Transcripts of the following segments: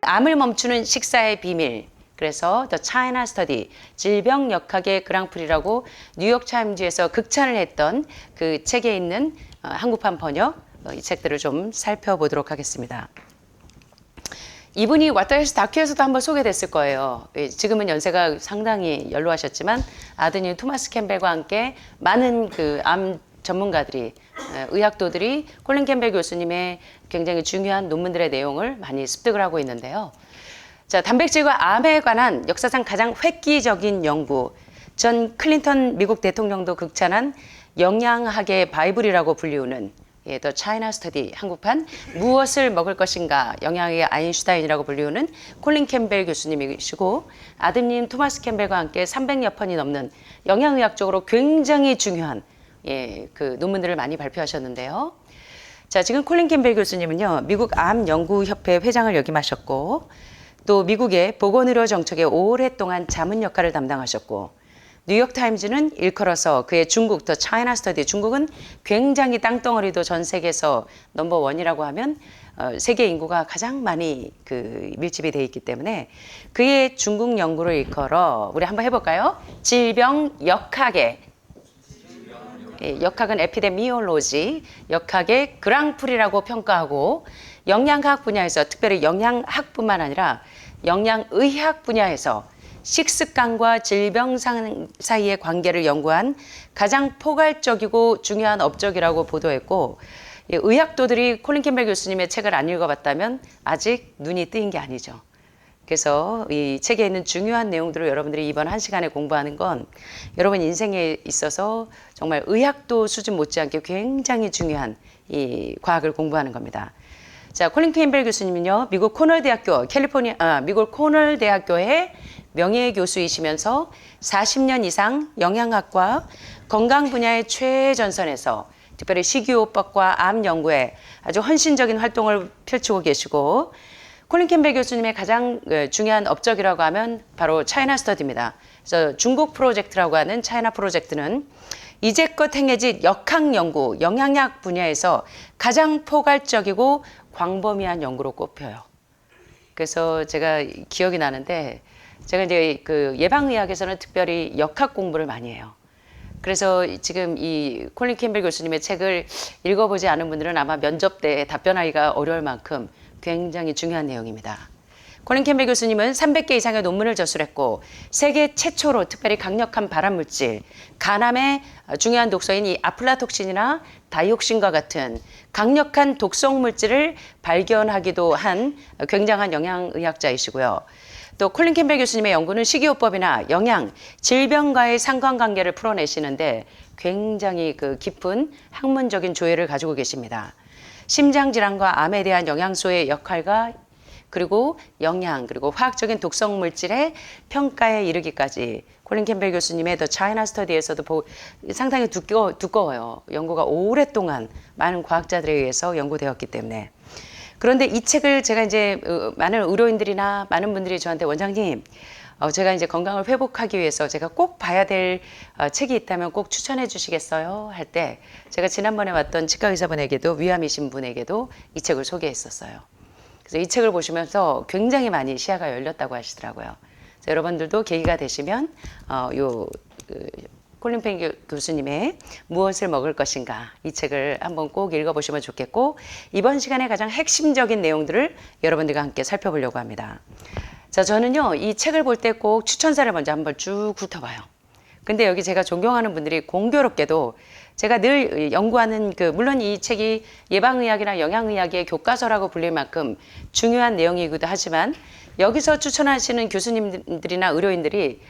암을 멈추는 식사의 비밀. 그래서 The China Study, 질병 역학의 그랑프리라고 뉴욕타임즈에서 극찬을 했던 그 책에 있는 한국판 번역, 이 책들을 좀 살펴보도록 하겠습니다. 이분이 왔다 해서 다큐에서도 한번 소개됐을 거예요. 지금은 연세가 상당히 연로하셨지만 아드님 토마스 캠벨과 함께 많은 그 암 전문가들이, 의학도들이 콜린 캠벨 교수님의 굉장히 중요한 논문들의 내용을 많이 습득을 하고 있는데요. 자, 단백질과 암에 관한 역사상 가장 획기적인 연구, 전 클린턴 미국 대통령도 극찬한 영양학의 바이블이라고 불리우는 The China Study 한국판 무엇을 먹을 것인가 영양학의 아인슈타인이라고 불리우는 콜린 캠벨 교수님이시고 아드님 토마스 캠벨과 함께 300여 편이 넘는 영양의학적으로 굉장히 중요한 그 논문들을 많이 발표하셨는데요. 자, 지금 콜린 캠벨 교수님은요, 미국 암연구협회 회장을 역임하셨고 또 미국의 보건의료 정책에 오랫동안 자문 역할을 담당하셨고 뉴욕타임즈는 일컬어서 그의 중국, 더 차이나 스터디, 중국은 굉장히 땅덩어리도 전 세계에서 넘버원이라고 하면 세계 인구가 가장 많이 그 밀집이 되어 있기 때문에 그의 중국 연구를 일컬어 우리 한번 해볼까요? 질병 역학의 역학은 에피데미올로지, 역학의 그랑프리라고 평가하고 영양학 분야에서 특별히 영양학뿐만 아니라 영양의학 분야에서 식습관과 질병 사이의 관계를 연구한 가장 포괄적이고 중요한 업적이라고 보도했고 의학도들이 콜린 캠벨 교수님의 책을 안 읽어봤다면 아직 눈이 뜨인 게 아니죠. 그래서 이 책에 있는 중요한 내용들을 여러분들이 이번 한 시간에 공부하는 건 여러분 인생에 있어서 정말 의학도 수준 못지않게 굉장히 중요한 이 과학을 공부하는 겁니다. 자, 콜린 캠벨 교수님은요, 미국 코넬 대학교의 명예교수이시면서 40년 이상 영양학과 건강 분야의 최전선에서 특별히 식이요법과 암 연구에 아주 헌신적인 활동을 펼치고 계시고 콜린 캠벨 교수님의 가장 중요한 업적이라고 하면 바로 차이나 스터디입니다. 그래서 중국 프로젝트라고 하는 차이나 프로젝트는 이제껏 행해진 역학 연구, 영양학 분야에서 가장 포괄적이고 광범위한 연구로 꼽혀요. 그래서 제가 기억이 나는데 제가 이제 그 예방의학에서는 특별히 역학 공부를 많이 해요. 그래서 지금 이 콜린 캠벨 교수님의 책을 읽어보지 않은 분들은 아마 면접 때 답변하기가 어려울 만큼 굉장히 중요한 내용입니다. 콜린 캠벨 교수님은 300개 이상의 논문을 저술했고 세계 최초로 특별히 강력한 발암물질, 간암의 중요한 독소인 이 아플라톡신이나 다이옥신과 같은 강력한 독성 물질을 발견하기도 한 굉장한 영양의학자이시고요. 또 콜린 캠벨 교수님의 연구는 식이요법이나 영양, 질병과의 상관관계를 풀어내시는데 굉장히 그 깊은 학문적인 조예를 가지고 계십니다. 심장질환과 암에 대한 영양소의 역할과 그리고 영양, 그리고 화학적인 독성 물질의 평가에 이르기까지 콜린 캠벨 교수님의 The China Study에서도 상당히 두꺼워요. 연구가 오랫동안 많은 과학자들에 의해서 연구되었기 때문에. 그런데 이 책을 제가 이제 많은 의료인들이나 많은 분들이 저한테 원장님, 제가 이제 건강을 회복하기 위해서 제가 꼭 봐야 될 책이 있다면 꼭 추천해 주시겠어요? 할 때 제가 지난번에 왔던 치과 의사분에게도 위암이신 분에게도 이 책을 소개했었어요. 그래서 이 책을 보시면서 굉장히 많이 시야가 열렸다고 하시더라고요. 그래서 여러분들도 계기가 되시면 콜린 캠벨 교수님의 무엇을 먹을 것인가 이 책을 한번 꼭 읽어보시면 좋겠고 이번 시간에 가장 핵심적인 내용들을 여러분들과 함께 살펴보려고 합니다. 자, 저는요 이 책을 볼 때 꼭 추천사를 먼저 한번 쭉 훑어봐요. 근데 여기 제가 존경하는 분들이 공교롭게도 제가 늘 연구하는 물론 이 책이 예방의학이나 영양의학의 교과서라고 불릴 만큼 중요한 내용이기도 하지만 여기서 추천하시는 교수님들이나 의료인들이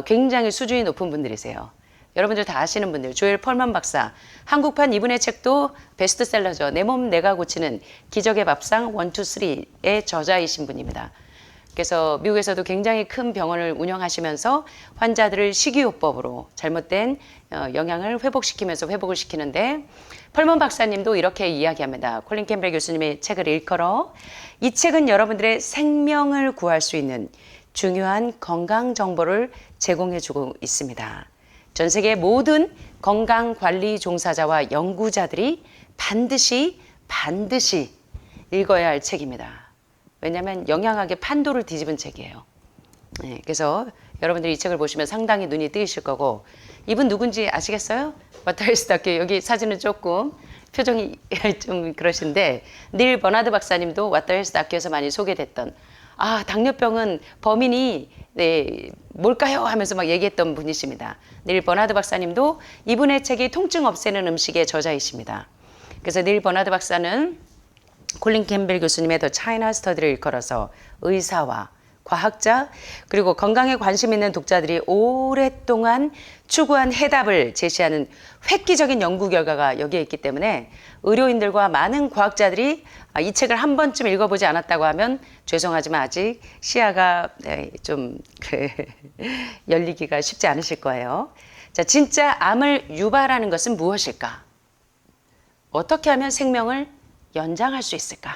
굉장히 수준이 높은 분들이세요. 여러분들 다 아시는 분들, 조엘 펄만 박사, 한국판 이분의 책도 베스트셀러죠. 내 몸 내가 고치는 기적의 밥상 1, 2, 3의 저자이신 분입니다. 그래서 미국에서도 굉장히 큰 병원을 운영하시면서 환자들을 식이요법으로 잘못된 영양을 회복시키면서 회복을 시키는데 펄먼 박사님도 이렇게 이야기합니다. 콜린 캠벨 교수님의 책을 일컬어 이 책은 여러분들의 생명을 구할 수 있는 중요한 건강 정보를 제공해주고 있습니다. 전 세계 모든 건강관리 종사자와 연구자들이 반드시 읽어야 할 책입니다. 왜냐하면 영양학의 판도를 뒤집은 책이에요. 네, 그래서 여러분들이 이 책을 보시면 상당히 눈이 뜨이실 거고, 이분 누군지 아시겠어요? 워터헬스 다큐, 여기 사진은 조금 표정이 좀 그러신데, 닐 버나드 박사님도 워터헬스 다큐에서 많이 소개됐던, 당뇨병은 범인이 뭘까요? 하면서 막 얘기했던 분이십니다. 닐 버나드 박사님도 이분의 책이 통증 없애는 음식의 저자이십니다. 그래서 닐 버나드 박사는 콜린 캠벨 교수님의 더 차이나 스터디를 일컬어서 의사와 과학자, 그리고 건강에 관심 있는 독자들이 오랫동안 추구한 해답을 제시하는 획기적인 연구 결과가 여기에 있기 때문에 의료인들과 많은 과학자들이 이 책을 한 번쯤 읽어보지 않았다고 하면 죄송하지만 아직 시야가 좀 열리기가 쉽지 않으실 거예요. 자, 진짜 암을 유발하는 것은 무엇일까? 어떻게 하면 생명을 연장할 수 있을까?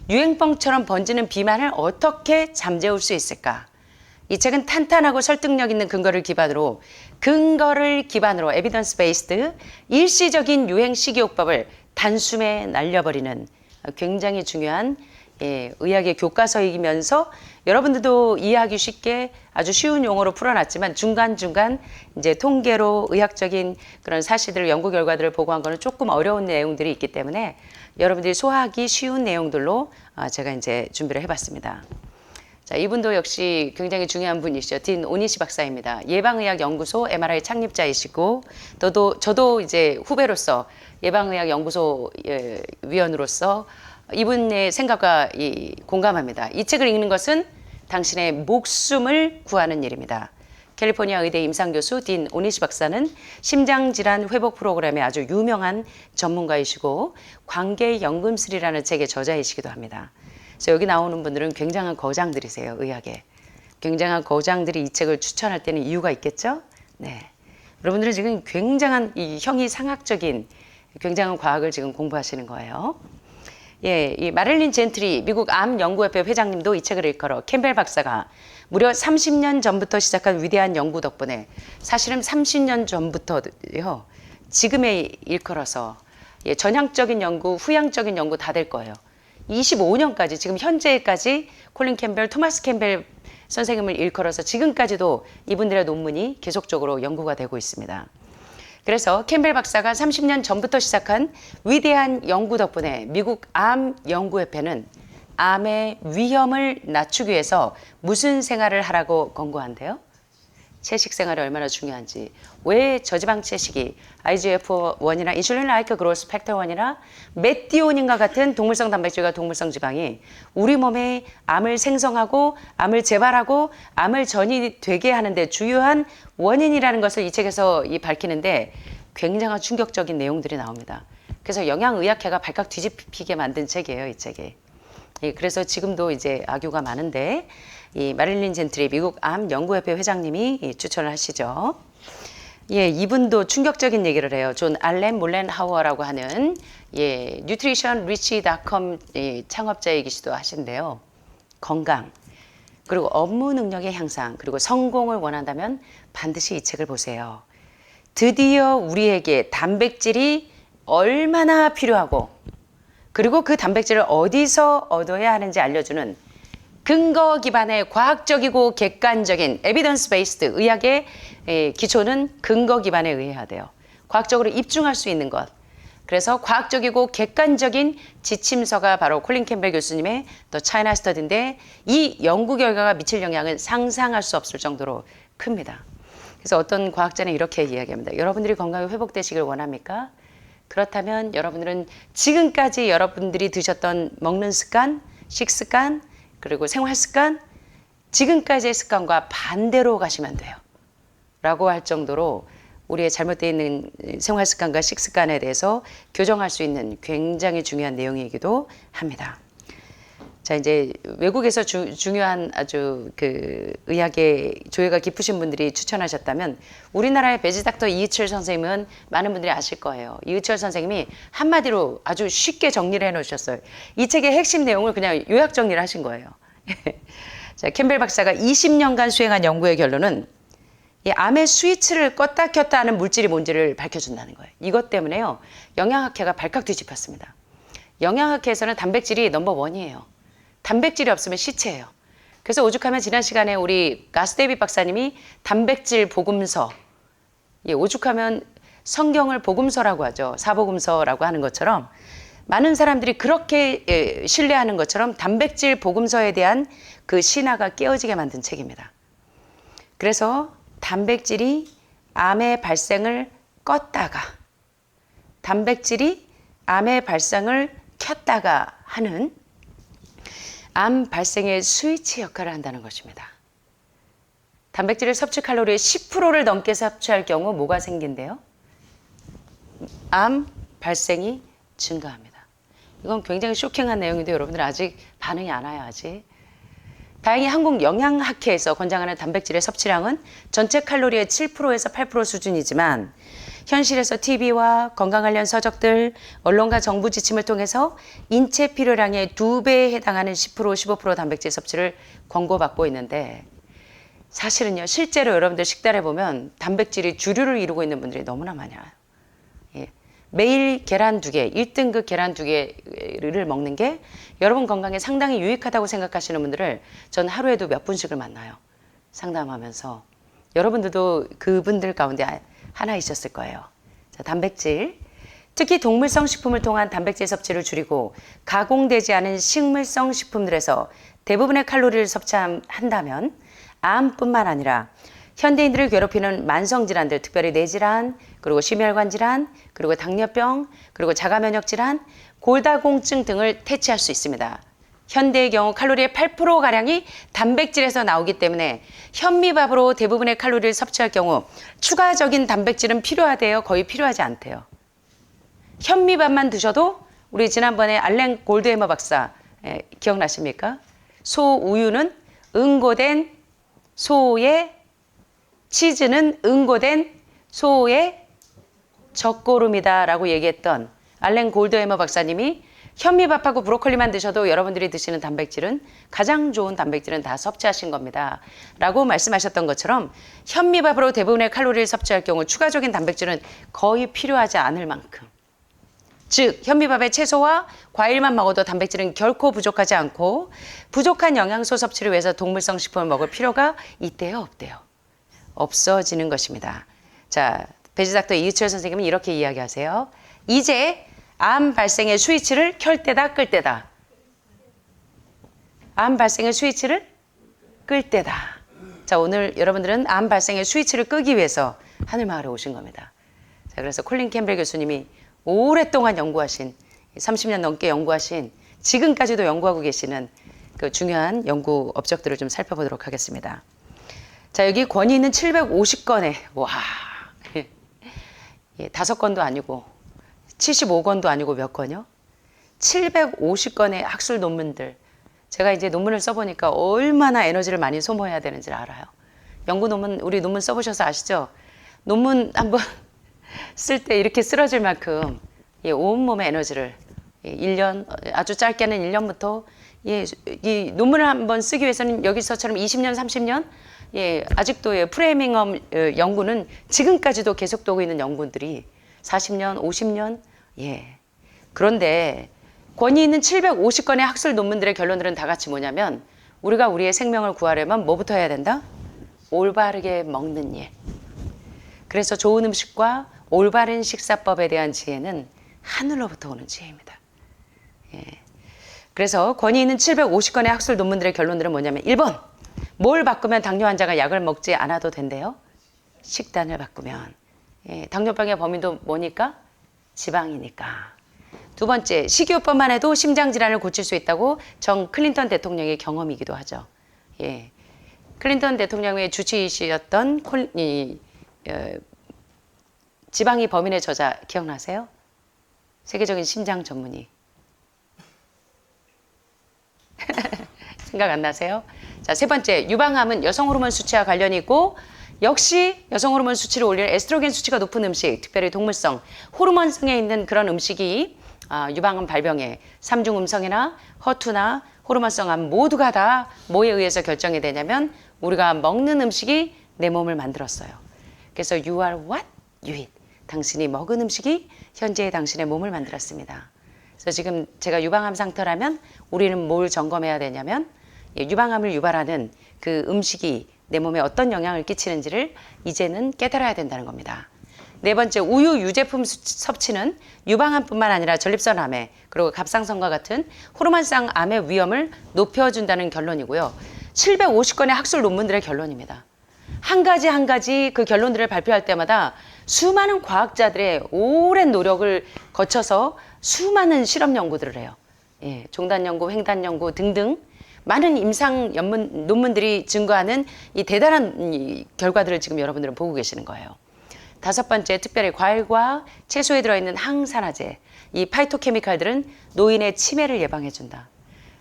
유행병처럼 번지는 비만을 어떻게 잠재울 수 있을까? 이 책은 탄탄하고 설득력 있는 근거를 기반으로 에비던스 베이스드 일시적인 유행 식이요법을 단숨에 날려버리는 굉장히 중요한 의학의 교과서이면서 여러분들도 이해하기 쉽게 아주 쉬운 용어로 풀어놨지만 중간중간 이제 통계로 의학적인 그런 사실들을 연구 결과들을 보고한 거는 조금 어려운 내용들이 있기 때문에 여러분들이 소화하기 쉬운 내용들로 제가 이제 준비를 해봤습니다. 자, 이분도 역시 굉장히 중요한 분이시죠. 딘 오니시 박사입니다. 예방의학연구소 MRI 창립자이시고, 저도 이제 후배로서 예방의학연구소 위원으로서 이분의 생각과 공감합니다. 이 책을 읽는 것은 당신의 목숨을 구하는 일입니다. 캘리포니아 의대 임상교수 딘 오니시 박사는 심장질환 회복 프로그램의 아주 유명한 전문가이시고 관계연금술이라는 책의 저자이시기도 합니다. 그래서 여기 나오는 분들은 굉장한 거장들이세요. 의학에. 굉장한 거장들이 이 책을 추천할 때는 이유가 있겠죠? 네. 여러분들은 지금 굉장한 이 형이상학적인 굉장한 과학을 지금 공부하시는 거예요. 이 마릴린 젠트리 미국 암연구협회 회장님도 이 책을 일컬어 캠벨 박사가 무려 30년 전부터 시작한 위대한 연구 덕분에, 사실은 30년 전부터요, 지금에 일컬어서 전향적인 연구, 후향적인 연구 다 될 거예요. 25년까지 지금 현재까지 콜린 캠벨, 토마스 캠벨 선생님을 일컬어서 지금까지도 이분들의 논문이 계속적으로 연구가 되고 있습니다. 그래서 캠벨 박사가 30년 전부터 시작한 위대한 연구 덕분에 미국 암연구협회는 암의 위험을 낮추기 위해서 무슨 생활을 하라고 권고한대요? 채식 생활이 얼마나 중요한지, 왜 저지방 채식이 IGF-1이나 인슐린 라이크 그로스 팩터 1이나 메티오닌과 같은 동물성 단백질과 동물성 지방이 우리 몸에 암을 생성하고 암을 재발하고 암을 전이 되게 하는데 주요한 원인이라는 것을 이 책에서 밝히는데 굉장한 충격적인 내용들이 나옵니다. 그래서 영양의학회가 발칵 뒤집히게 만든 책이에요, 이 책이. 그래서 지금도 이제 악유가 많은데 이 마릴린 젠트리 미국 암연구협회 회장님이 추천을 하시죠. 이분도 충격적인 얘기를 해요. 존 알렌 몰렌하워라고 하는 nutritionrich.com 창업자이기도 하신데요. 건강, 그리고 업무 능력의 향상, 그리고 성공을 원한다면 반드시 이 책을 보세요. 드디어 우리에게 단백질이 얼마나 필요하고, 그리고 그 단백질을 어디서 얻어야 하는지 알려주는 근거 기반의 과학적이고 객관적인 에비던스 베이스드 의학의 기초는 근거 기반에 의해야 돼요. 과학적으로 입증할 수 있는 것. 그래서 과학적이고 객관적인 지침서가 바로 콜린 캠벨 교수님의 더 차이나 스터디인데, 이 연구 결과가 미칠 영향은 상상할 수 없을 정도로 큽니다. 그래서 어떤 과학자는 이렇게 이야기합니다. 여러분들이 건강이 회복되시길 원합니까? 그렇다면 여러분들은 지금까지 여러분들이 드셨던 먹는 습관, 식습관, 그리고 생활 습관, 지금까지의 습관과 반대로 가시면 돼요. 라고 할 정도로 우리의 잘못되어 있는 생활 습관과 식습관에 대해서 교정할 수 있는 굉장히 중요한 내용이기도 합니다. 자, 이제 외국에서 중요한 아주 의학의 조예가 깊으신 분들이 추천하셨다면, 우리나라의 베지닥터 이의철 선생님은 많은 분들이 아실 거예요. 이의철 선생님이 한마디로 아주 쉽게 정리를 해놓으셨어요. 이 책의 핵심 내용을 그냥 요약 정리를 하신 거예요. 자, 캠벨 박사가 20년간 수행한 연구의 결론은 이 암의 스위치를 껐다 켰다 하는 물질이 뭔지를 밝혀준다는 거예요. 이것 때문에요, 영양학회가 발칵 뒤집혔습니다. 영양학회에서는 단백질이 넘버원이에요. 단백질이 없으면 시체예요. 그래서 오죽하면 지난 시간에 우리 가스데이빗 박사님이 단백질 복음서, 예, 오죽하면 성경을 복음서라고 하죠. 사복음서라고 하는 것처럼 많은 사람들이 그렇게 신뢰하는 것처럼 단백질 복음서에 대한 그 신화가 깨어지게 만든 책입니다. 그래서 단백질이 암의 발생을 껐다가 단백질이 암의 발생을 켰다가 하는 암 발생의 스위치 역할을 한다는 것입니다. 단백질의 섭취 칼로리의 10%를 넘게 섭취할 경우 뭐가 생긴대요? 암 발생이 증가합니다. 이건 굉장히 쇼킹한 내용인데 여러분들 아직 반응이 안 와요. 아직. 다행히 한국 영양학회에서 권장하는 단백질의 섭취량은 전체 칼로리의 7%에서 8% 수준이지만 현실에서 TV와 건강 관련 서적들, 언론과 정부 지침을 통해서 인체 필요량의 2배에 해당하는 10%, 15% 단백질 섭취를 권고받고 있는데 사실은요, 실제로 여러분들 식단에 보면 단백질이 주류를 이루고 있는 분들이 너무나 많아요. 예. 매일 계란 2개, 1등급 계란 2개를 먹는 게 여러분 건강에 상당히 유익하다고 생각하시는 분들을 전 하루에도 몇 분씩을 만나요. 상담하면서. 여러분들도 그분들 가운데 하나 있었을 거예요. 자, 단백질. 특히 동물성 식품을 통한 단백질 섭취를 줄이고 가공되지 않은 식물성 식품들에서 대부분의 칼로리를 섭취한다면 암뿐만 아니라 현대인들을 괴롭히는 만성질환들, 특별히 뇌질환, 그리고 심혈관 질환, 그리고 당뇨병, 그리고 자가면역 질환, 골다공증 등을 퇴치할 수 있습니다. 현대의 경우 칼로리의 8%가량이 단백질에서 나오기 때문에 현미밥으로 대부분의 칼로리를 섭취할 경우 추가적인 단백질은 필요하대요? 거의 필요하지 않대요. 현미밥만 드셔도 우리 지난번에 알렌 골드헤머 박사 기억나십니까? 소우유는 응고된 소의 치즈는 응고된 소의 젖고름이다 라고 얘기했던 알렌 골드헤머 박사님이 현미밥하고 브로콜리만 드셔도 여러분들이 드시는 단백질은 가장 좋은 단백질은 다 섭취하신 겁니다 라고 말씀하셨던 것처럼 현미밥으로 대부분의 칼로리를 섭취할 경우 추가적인 단백질은 거의 필요하지 않을 만큼, 즉 현미밥에 채소와 과일만 먹어도 단백질은 결코 부족하지 않고 부족한 영양소 섭취를 위해서 동물성 식품을 먹을 필요가 있대요, 없대요? 없어지는 것입니다. 자, 베지닥터 이유철 선생님은 이렇게 이야기하세요. 이제 암 발생의 스위치를 켤 때다, 끌 때다. 암 발생의 스위치를 끌 때다. 자, 오늘 여러분들은 암 발생의 스위치를 끄기 위해서 하늘마을에 오신 겁니다. 자, 그래서 콜린 캠벨 교수님이 오랫동안 연구하신, 30년 넘게 연구하신, 지금까지도 연구하고 계시는 그 중요한 연구 업적들을 좀 살펴보도록 하겠습니다. 자, 여기 권위 있는 750건에, 와, 예, 5건도 아니고, 75건도 아니고 몇 건요? 750건의 학술 논문들. 제가 이제 논문을 써보니까 얼마나 에너지를 많이 소모해야 되는지 알아요. 연구 논문, 우리 논문 써보셔서 아시죠? 논문 한번 쓸 때 이렇게 쓰러질 만큼 온몸의 에너지를 1년, 아주 짧게는 1년부터 이 논문을 한번 쓰기 위해서는 여기서처럼 20년, 30년 아직도 프레밍엄 연구는 지금까지도 계속되고 있는 연구들이 40년, 50년, 그런데 권위 있는 750건의 학술 논문들의 결론들은 다 같이 뭐냐면 우리가 우리의 생명을 구하려면 뭐부터 해야 된다? 올바르게 먹는 일. 그래서 좋은 음식과 올바른 식사법에 대한 지혜는 하늘로부터 오는 지혜입니다. 그래서 권위 있는 750건의 학술 논문들의 결론들은 뭐냐면 1번, 뭘 바꾸면 당뇨 환자가 약을 먹지 않아도 된대요? 식단을 바꾸면. 당뇨병의 범인도 뭐니까? 지방이니까. 두 번째, 식이요법만 해도 심장질환을 고칠 수 있다고 정 클린턴 대통령의 경험이기도 하죠. 클린턴 대통령의 주치의시였던 지방이 범인의 저자 기억나세요? 세계적인 심장 전문의. 생각 안 나세요? 자, 세 번째, 유방암은 여성 호르몬 수치와 관련이 있고 역시 여성 호르몬 수치를 올리는 에스트로겐 수치가 높은 음식, 특별히 동물성, 호르몬성에 있는 그런 음식이 유방암 발병에 삼중음성이나 허투나 호르몬성 암 모두가 다 뭐에 의해서 결정이 되냐면 우리가 먹는 음식이 내 몸을 만들었어요. 그래서 you are what you eat. 당신이 먹은 음식이 현재의 당신의 몸을 만들었습니다. 그래서 그래서 지금 제가 유방암 상태라면 우리는 뭘 점검해야 되냐면 유방암을 유발하는 그 음식이 내 몸에 어떤 영향을 끼치는지를 이제는 깨달아야 된다는 겁니다. 네 번째, 우유 유제품 섭취는 유방암뿐만 아니라 전립선암에 그리고 갑상선과 같은 호르몬성 암의 위험을 높여준다는 결론이고요. 750건의 학술 논문들의 결론입니다. 한 가지 그 결론들을 발표할 때마다 수많은 과학자들의 오랜 노력을 거쳐서 수많은 실험 연구들을 해요. 예, 종단 연구, 횡단 연구 등등 많은 임상 논문들이 증거하는 이 대단한 이 결과들을 지금 여러분들은 보고 계시는 거예요. 다섯 번째, 특별히 과일과 채소에 들어있는 항산화제, 이 파이토케미칼들은 노인의 치매를 예방해준다.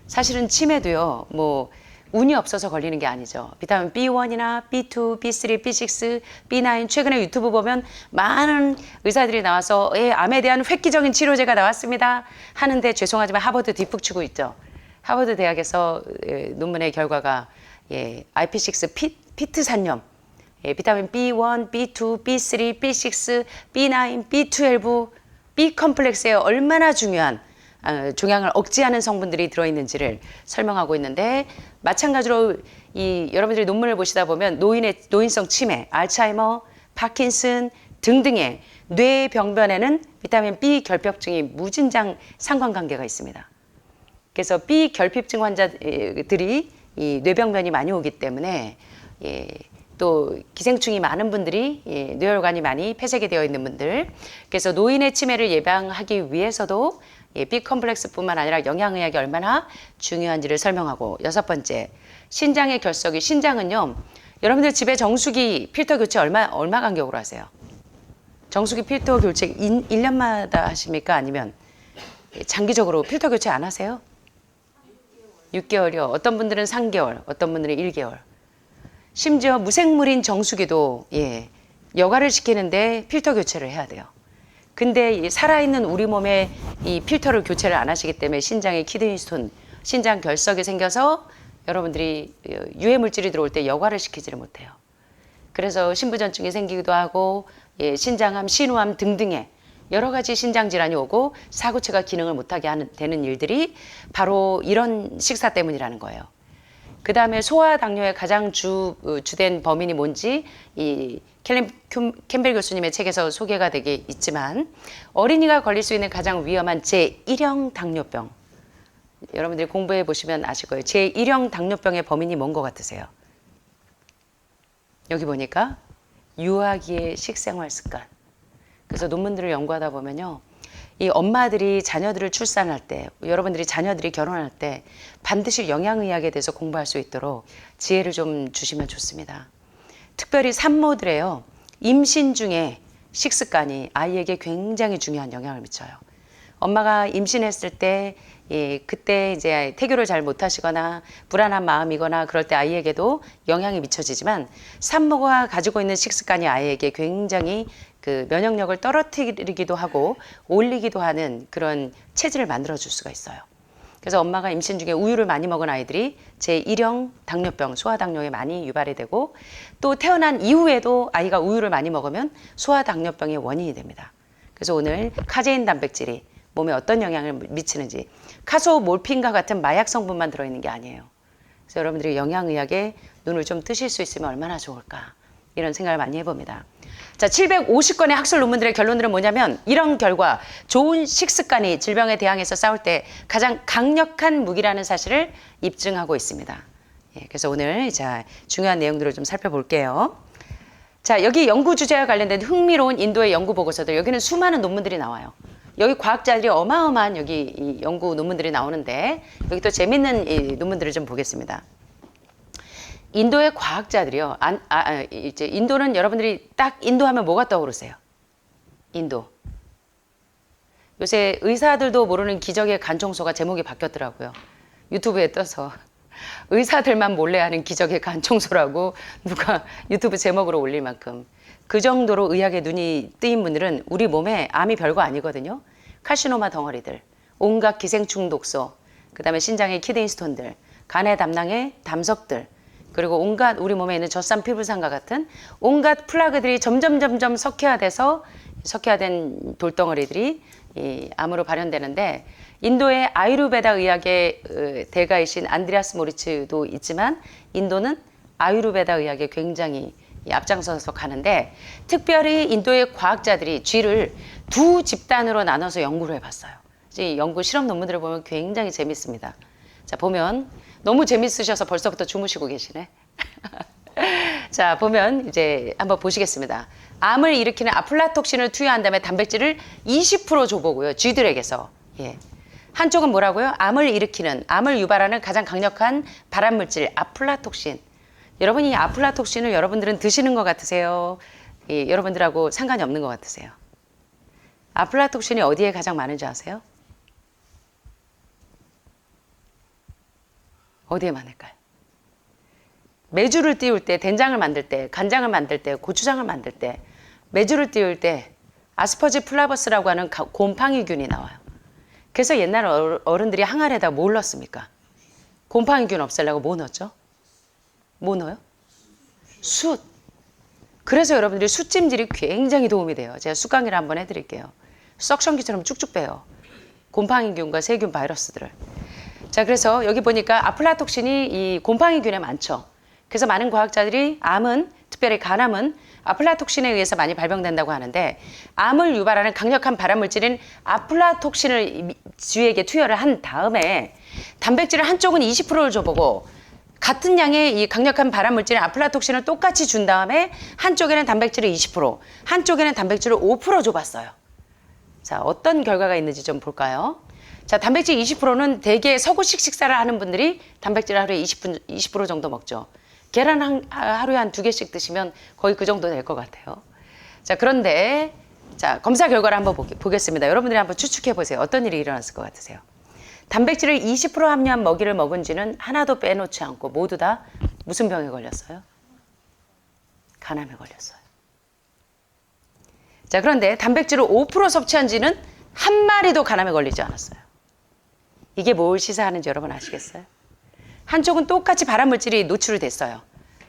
사실은 치매도요, 뭐 운이 없어서 걸리는 게 아니죠. 비타민 B1이나 B2, B3, B6, B9 최근에 유튜브 보면 많은 의사들이 나와서 암에 대한 획기적인 치료제가 나왔습니다 하는데 죄송하지만 하버드 뒷북치고 있죠. 하버드 대학에서 논문의 결과가 IP6 피트산염, 비타민 B1, B2, B3, B6, B9, B12, B 컴플렉스에 얼마나 중요한 종양을 억제하는 성분들이 들어있는지를 설명하고 있는데 마찬가지로 여러분들이 논문을 보시다 보면 노인성 치매, 알츠하이머, 파킨슨 등등의 뇌병변에는 비타민 B 결핍증이 무진장 상관관계가 있습니다. 그래서 B 결핍증 환자들이 이 뇌병변이 많이 오기 때문에 또 기생충이 많은 분들이 뇌혈관이 많이 폐색이 되어 있는 분들, 그래서 노인의 치매를 예방하기 위해서도 B 컴플렉스뿐만 아니라 영양의학이 얼마나 중요한지를 설명하고, 여섯 번째, 신장의 결석이, 신장은요, 여러분들 집에 정수기 필터 교체 얼마 간격으로 하세요? 정수기 필터 교체 1년마다 하십니까? 아니면 장기적으로 필터 교체 안 하세요? 6개월이요. 어떤 분들은 3개월, 어떤 분들은 1개월. 심지어 무생물인 정수기도 여과를 시키는데 필터 교체를 해야 돼요. 근데 살아있는 우리 몸에 이 필터를 교체를 안 하시기 때문에 신장에 키드니 스톤, 신장 결석이 생겨서 여러분들이 유해 물질이 들어올 때 여과를 시키지를 못해요. 그래서 신부전증이 생기기도 하고 신장암, 신우암 등등의 여러 가지 신장 질환이 오고 사구체가 기능을 못하게 되는 일들이 바로 이런 식사 때문이라는 거예요. 그 다음에 소아 당뇨의 가장 주된 범인이 뭔지 이 캠벨 교수님의 책에서 소개가 되게 있지만, 어린이가 걸릴 수 있는 가장 위험한 제1형 당뇨병, 여러분들이 공부해 보시면 아실 거예요. 제1형 당뇨병의 범인이 뭔 것 같으세요? 여기 보니까 유아기의 식생활 습관. 그래서 논문들을 연구하다 보면요, 이 엄마들이 자녀들을 출산할 때, 여러분들이 자녀들이 결혼할 때 반드시 영양의학에 대해서 공부할 수 있도록 지혜를 좀 주시면 좋습니다. 특별히 산모들의요, 임신 중에 식습관이 아이에게 굉장히 중요한 영향을 미쳐요. 엄마가 임신했을 때 그때 이제 태교를 잘 못하시거나 불안한 마음이거나 그럴 때 아이에게도 영향이 미쳐지지만, 산모가 가지고 있는 식습관이 아이에게 굉장히 그 면역력을 떨어뜨리기도 하고 올리기도 하는 그런 체질을 만들어 줄 수가 있어요. 그래서 엄마가 임신 중에 우유를 많이 먹은 아이들이 제1형 당뇨병, 소아당뇨에 많이 유발이 되고, 또 태어난 이후에도 아이가 우유를 많이 먹으면 소아당뇨병의 원인이 됩니다. 그래서 오늘 카제인 단백질이 몸에 어떤 영향을 미치는지, 카소몰핀과 같은 마약 성분만 들어있는 게 아니에요. 그래서 여러분들이 영양의학에 눈을 좀 뜨실 수 있으면 얼마나 좋을까, 이런 생각을 많이 해봅니다. 자, 750건의 학술 논문들의 결론들은 뭐냐면, 이런 결과, 좋은 식습관이 질병에 대항해서 싸울 때 가장 강력한 무기라는 사실을 입증하고 있습니다. 그래서 오늘 중요한 내용들을 좀 살펴볼게요. 자, 여기 연구 주제와 관련된 흥미로운 인도의 연구 보고서들, 여기는 수많은 논문들이 나와요. 여기 과학자들이 어마어마한 이 연구 논문들이 나오는데, 여기 또 재밌는 이 논문들을 좀 보겠습니다. 인도의 과학자들이요. 이제 인도는 여러분들이 딱 인도하면 뭐가 떠오르세요? 인도. 요새 의사들도 모르는 기적의 간청소가 제목이 바뀌었더라고요. 유튜브에 떠서 의사들만 몰래 하는 기적의 간청소라고 누가 유튜브 제목으로 올릴 만큼, 그 정도로 의학에 눈이 뜨인 분들은 우리 몸에 암이 별거 아니거든요. 칼시노마 덩어리들, 온갖 기생충 독소, 그 다음에 신장의 키드니 스톤들, 간의 담낭의 담석들, 그리고 온갖 우리 몸에 있는 젖산 피부산과 같은 온갖 플라그들이 점점 석회화된 돌덩어리들이 이 암으로 발현되는데 인도의 아유르베다 의학의 대가이신 안드레아스 모리츠도 있지만 인도는 아유르베다 의학에 굉장히 앞장서서 가는데 특별히 인도의 과학자들이 쥐를 두 집단으로 나눠서 연구를 해봤어요. 이 연구 실험 논문들을 보면 굉장히 재밌습니다. 자, 보면 너무 재밌으셔서 벌써부터 주무시고 계시네. 자, 보면 이제 한번 보시겠습니다. 암을 일으키는 아플라톡신을 투여한 다음에 단백질을 20% 줘보고요. 쥐들에게서. 예. 한쪽은 뭐라고요? 암을 일으키는, 암을 유발하는 가장 강력한 발암물질 아플라톡신. 여러분, 이 아플라톡신을 여러분들은 드시는 것 같으세요? 예, 여러분들하고 상관이 없는 것 같으세요? 아플라톡신이 어디에 가장 많은지 아세요? 어디에 많을까요? 메주를 띄울 때, 된장을 만들 때, 간장을 만들 때, 고추장을 만들 때, 메주를 띄울 때 아스퍼지 플라버스라고 하는 곰팡이균이 나와요. 그래서 옛날 어른들이 항아리에다 뭘 넣습니까? 곰팡이균 없애려고 뭐 넣었죠? 뭐 넣어요? 숯. 그래서 여러분들이 숯찜질이 굉장히 도움이 돼요. 제가 숯 강의를 한번 해드릴게요. 석션기처럼 쭉쭉 빼요. 곰팡이균과 세균 바이러스들을. 자, 그래서 여기 보니까 아플라톡신이 이 곰팡이균에 많죠. 그래서 많은 과학자들이 암은, 특별히 간암은 아플라톡신에 의해서 많이 발병된다고 하는데 암을 유발하는 강력한 발암물질인 아플라톡신을 쥐에게 투여를 한 다음에 단백질을 한쪽은 20%를 줘보고 같은 양의 이 강력한 발암물질인 아플라톡신을 똑같이 준 다음에 한쪽에는 단백질을 20%, 한쪽에는 단백질을 5% 줘봤어요. 자, 어떤 결과가 있는지 좀 볼까요? 자, 단백질 20%는 대개 서구식 식사를 하는 분들이 단백질 하루에 20% 정도 먹죠. 계란 하루에 한 2개씩 드시면 거의 그 정도 될 것 같아요. 자, 그런데 자, 검사 결과를 한번 보겠습니다. 여러분들이 한번 추측해 보세요. 어떤 일이 일어났을 것 같으세요? 단백질을 20% 함유한 먹이를 먹은 쥐는 하나도 빼놓지 않고 모두 다 무슨 병에 걸렸어요? 간암에 걸렸어요. 자, 그런데 단백질을 5% 섭취한 쥐는 한 마리도 간암에 걸리지 않았어요. 이게 뭘 시사하는지 여러분 아시겠어요? 한쪽은 똑같이 발암물질이 노출이 됐어요.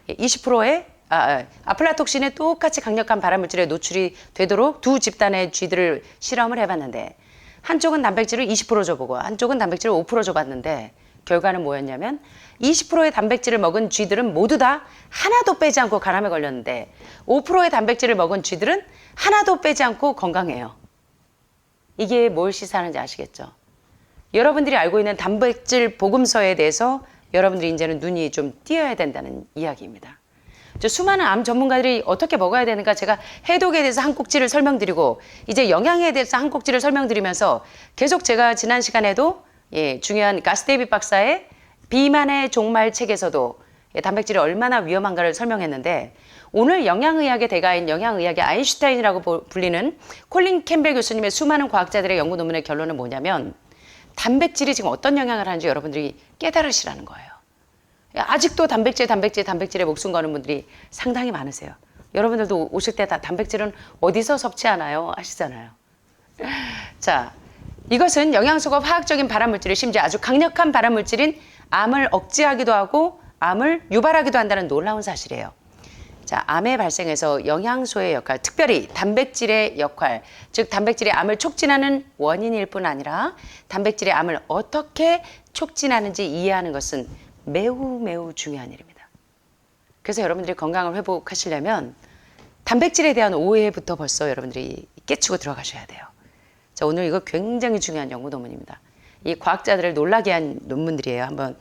20%의 아플라톡신에 똑같이 강력한 발암물질에 노출이 되도록 두 집단의 쥐들을 실험을 해봤는데 한쪽은 단백질을 20% 줘보고 한쪽은 단백질을 5% 줘봤는데 결과는 뭐였냐면 20%의 단백질을 먹은 쥐들은 모두 다 하나도 빼지 않고 간암에 걸렸는데 5%의 단백질을 먹은 쥐들은 하나도 빼지 않고 건강해요. 이게 뭘 시사하는지 아시겠죠? 여러분들이 알고 있는 단백질 복음서에 대해서 여러분들이 이제는 눈이 좀 띄어야 된다는 이야기입니다. 수많은 암 전문가들이 어떻게 먹어야 되는가 제가 해독에 대해서 한 꼭지를 설명드리고 이제 영양에 대해서 한 꼭지를 설명드리면서 계속 제가 지난 시간에도 중요한 가스데이빗 박사의 비만의 종말 책에서도 단백질이 얼마나 위험한가를 설명했는데 오늘 영양의학의 대가인 영양의학의 아인슈타인이라고 불리는 콜린 캠벨 교수님의 수많은 과학자들의 연구 논문의 결론은 뭐냐면 단백질이 지금 어떤 영향을 하는지 여러분들이 깨달으시라는 거예요. 아직도 단백질에 목숨 거는 분들이 상당히 많으세요. 여러분들도 오실 때 다 단백질은 어디서 섭취하나요? 하시잖아요. 자, 이것은 영양소가 화학적인 발암물질을 심지어 아주 강력한 발암물질인 암을 억제하기도 하고 암을 유발하기도 한다는 놀라운 사실이에요. 자, 암의 발생에서 영양소의 역할, 특별히 단백질의 역할, 즉 단백질이 암을 촉진하는 원인일 뿐 아니라 단백질이 암을 어떻게 촉진하는지 이해하는 것은 매우 중요한 일입니다. 그래서 여러분들이 건강을 회복하시려면 단백질에 대한 오해부터 벌써 여러분들이 깨치고 들어가셔야 돼요. 자, 오늘 이거 굉장히 중요한 연구 논문입니다. 이 과학자들을 놀라게 한 논문들이에요. 한번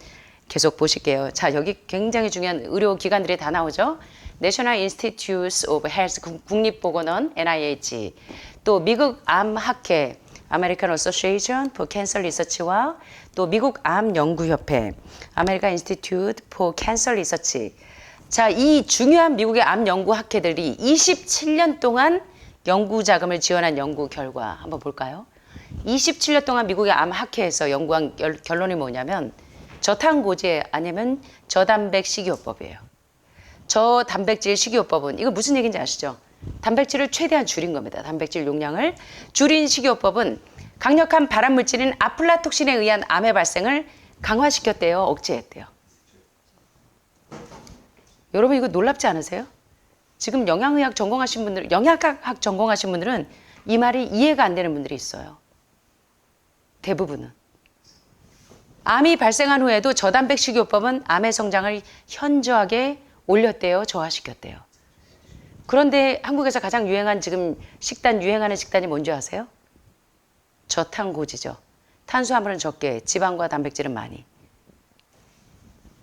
계속 보실게요. 자, 여기 굉장히 중요한 의료기관들이 다 나오죠. National Institutes of Health 국립보건원 NIH, 또 미국 암학회 American Association for Cancer Research와 또 미국 암연구협회 American Institute for Cancer Research. 자, 이 중요한 미국의 암연구학회들이 27년 동안 연구 자금을 지원한 연구 결과 한번 볼까요? 27년 동안 미국의 암학회에서 연구한 결론이 뭐냐면 저탄고지 아니면 저단백 식이요법이에요. 저단백질 식이요법은 이거 무슨 얘기인지 아시죠? 단백질을 최대한 줄인 겁니다. 단백질 용량을 줄인 식이요법은 강력한 발암물질인 아플라톡신에 의한 암의 발생을 강화시켰대요. 억제했대요. 여러분 이거 놀랍지 않으세요? 지금 영양의학 전공하신 분들, 영양학 전공하신 분들은 이 말이 이해가 안 되는 분들이 있어요. 대부분은. 암이 발생한 후에도 저단백 식이요법은 암의 성장을 현저하게 올렸대요, 저하시켰대요. 그런데 한국에서 가장 유행한 지금 유행하는 식단이 뭔지 아세요? 저탄고지죠. 탄수화물은 적게, 지방과 단백질은 많이.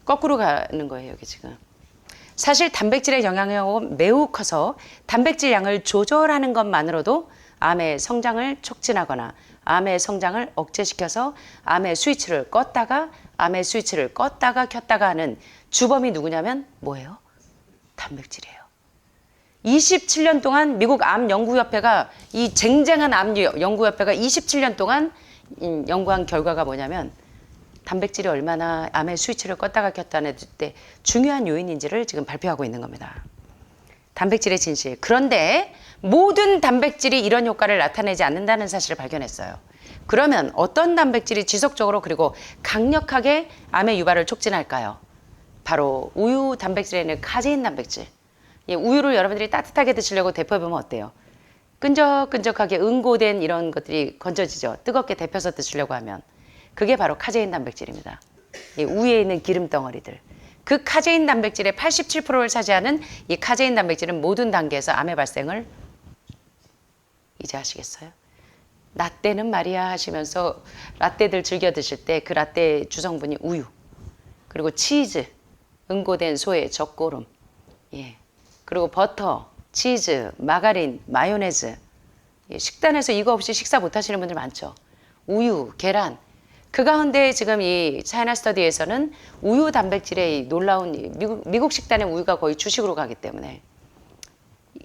거꾸로 가는 거예요, 여기 지금. 사실 단백질의 영향력은 매우 커서 단백질 양을 조절하는 것만으로도 암의 성장을 촉진하거나 암의 성장을 억제시켜서 암의 스위치를 껐다가 켰다가 하는 주범이 누구냐면 뭐예요? 단백질이에요. 27년 동안 미국 암연구협회가 이 쟁쟁한 암연구협회가 27년 동안 연구한 결과가 뭐냐면 단백질이 얼마나 암의 스위치를 껐다가 켰다는 때 중요한 요인인지를 지금 발표하고 있는 겁니다. 단백질의 진실. 그런데 모든 단백질이 이런 효과를 나타내지 않는다는 사실을 발견했어요. 그러면 어떤 단백질이 지속적으로 그리고 강력하게 암의 유발을 촉진할까요? 바로 우유 단백질에는 카제인 단백질. 우유를 여러분들이 따뜻하게 드시려고 데펴보면 어때요? 끈적끈적하게 응고된 이런 것들이 건져지죠. 뜨겁게 데펴서 드시려고 하면. 그게 바로 카제인 단백질입니다. 우유에 있는 기름 덩어리들. 그 카제인 단백질의 87%를 차지하는 이 카제인 단백질은 모든 단계에서 암의 발생을 이제 아시겠어요? 라떼는 말이야 하시면서 라떼들 즐겨 드실 때 그 라떼 주성분이 우유, 그리고 치즈, 응고된 소의 젖고름, 그리고 버터, 치즈, 마가린, 마요네즈. 식단에서 이거 없이 식사 못 하시는 분들 많죠. 우유, 계란. 그 가운데 지금 이 차이나 스터디에서는 우유 단백질의 놀라운 미국 식단의 우유가 거의 주식으로 가기 때문에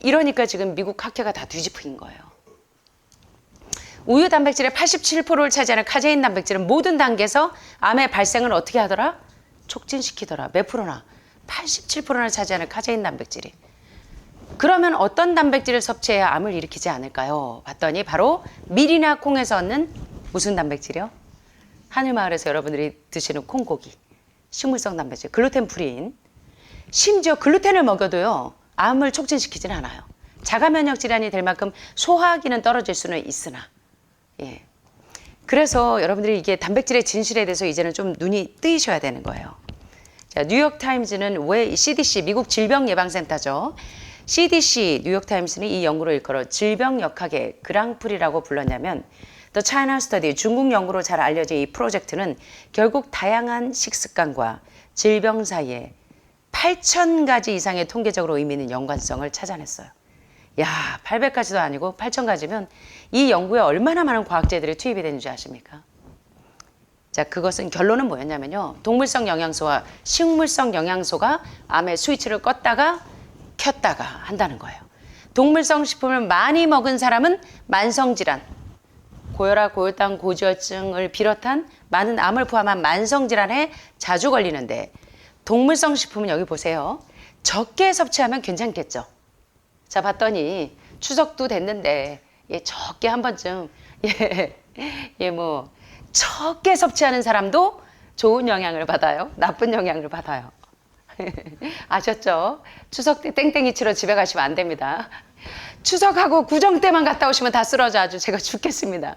이러니까 지금 미국 학회가 다 뒤집힌 거예요. 우유 단백질의 87%를 차지하는 카제인 단백질은 모든 단계에서 암의 발생을 어떻게 하더라? 촉진시키더라. 몇 프로나? 87%나 차지하는 카제인 단백질이. 그러면 어떤 단백질을 섭취해야 암을 일으키지 않을까요? 봤더니 바로 밀이나 콩에서 얻는 무슨 단백질이요? 하늘마을에서 여러분들이 드시는 콩고기, 식물성 단백질, 글루텐 프리인. 심지어 글루텐을 먹여도요, 암을 촉진시키지는 않아요. 자가 면역 질환이 될 만큼 소화기는 떨어질 수는 있으나, 그래서 여러분들이 이게 단백질의 진실에 대해서 이제는 좀 눈이 뜨이셔야 되는 거예요. 자, 뉴욕타임즈는 왜 CDC, 미국 질병예방센터죠. CDC, 뉴욕타임스는 이 연구를 일컬어 질병역학의 그랑프리라고 불렀냐면 The China Study, 중국 연구로 잘 알려진 이 프로젝트는 결국 다양한 식습관과 질병 사이에 8,000가지 이상의 통계적으로 의미 있는 연관성을 찾아냈어요. 야, 800가지도 아니고 8,000가지면 이 연구에 얼마나 많은 과학자들이 투입이 되는지 아십니까? 자, 그것은 결론은 뭐였냐면요. 동물성 영양소와 식물성 영양소가 암의 스위치를 껐다가 켰다가 한다는 거예요. 동물성 식품을 많이 먹은 사람은 만성질환, 고혈압, 고혈당, 고지혈증을 비롯한 많은 암을 포함한 만성질환에 자주 걸리는데 동물성 식품은 여기 보세요. 적게 섭취하면 괜찮겠죠. 자, 봤더니 추석도 됐는데 적게 한 번쯤 적게 섭취하는 사람도 좋은 영향을 받아요. 나쁜 영향을 받아요. 아셨죠? 추석 때 땡땡이 치러 집에 가시면 안 됩니다. 추석하고 구정 때만 갔다 오시면 다 쓰러져 아주 제가 죽겠습니다.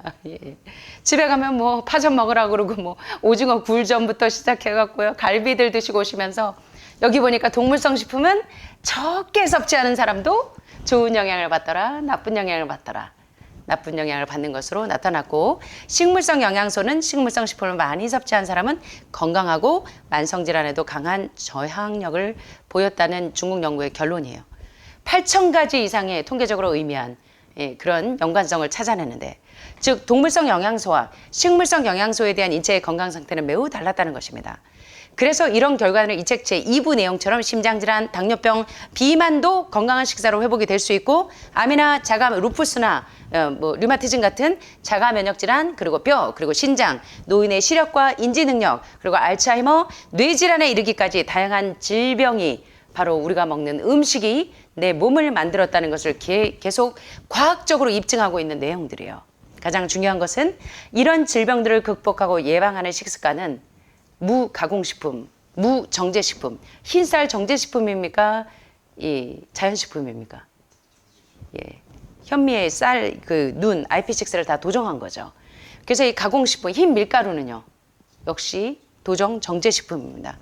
집에 가면 뭐 파전 먹으라고 그러고 뭐 오징어 굴전부터 시작해갖고요. 갈비들 드시고 오시면서 여기 보니까 동물성 식품은 적게 섭취하는 사람도 좋은 영향을 받더라, 나쁜 영향을 받더라. 나쁜 영향을 받는 것으로 나타났고, 식물성 영양소는 식물성 식품을 많이 섭취한 사람은 건강하고 만성질환에도 강한 저항력을 보였다는 중국 연구의 결론이에요. 8,000가지 이상의 통계적으로 의미한 그런 연관성을 찾아내는데, 즉 동물성 영양소와 식물성 영양소에 대한 인체의 건강 상태는 매우 달랐다는 것입니다. 그래서 이런 결과는 이 책 제2부 내용처럼 심장질환, 당뇨병, 비만도 건강한 식사로 회복이 될 수 있고, 암이나 자가, 루푸스나 류마티즘 같은 자가 면역 질환, 그리고 뼈, 그리고 신장, 노인의 시력과 인지 능력, 그리고 알츠하이머, 뇌질환에 이르기까지 다양한 질병이 바로 우리가 먹는 음식이 내 몸을 만들었다는 것을 계속 과학적으로 입증하고 있는 내용들이에요. 가장 중요한 것은 이런 질병들을 극복하고 예방하는 식습관은 무가공식품, 무정제식품, 흰쌀 정제식품입니까? 이 자연식품입니까? 현미의 쌀, 눈, IP6를 다 도정한 거죠. 그래서 이 가공식품, 흰 밀가루는요, 역시 도정 정제식품입니다.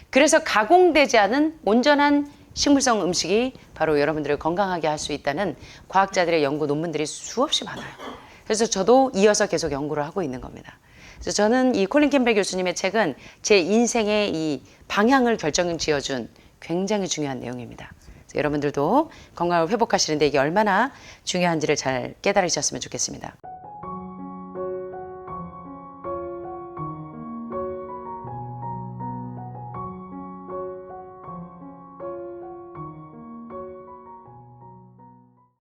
그래서 가공되지 않은 온전한 식물성 음식이 바로 여러분들을 건강하게 할 수 있다는 과학자들의 연구 논문들이 수없이 많아요. 그래서 저도 이어서 계속 연구를 하고 있는 겁니다. 그래서 저는 이 콜린 캠벨 교수님의 책은 제 인생의 이 방향을 결정지어준 굉장히 중요한 내용입니다. 그래서 여러분들도 건강을 회복하시는데 이게 얼마나 중요한지를 잘 깨달으셨으면 좋겠습니다.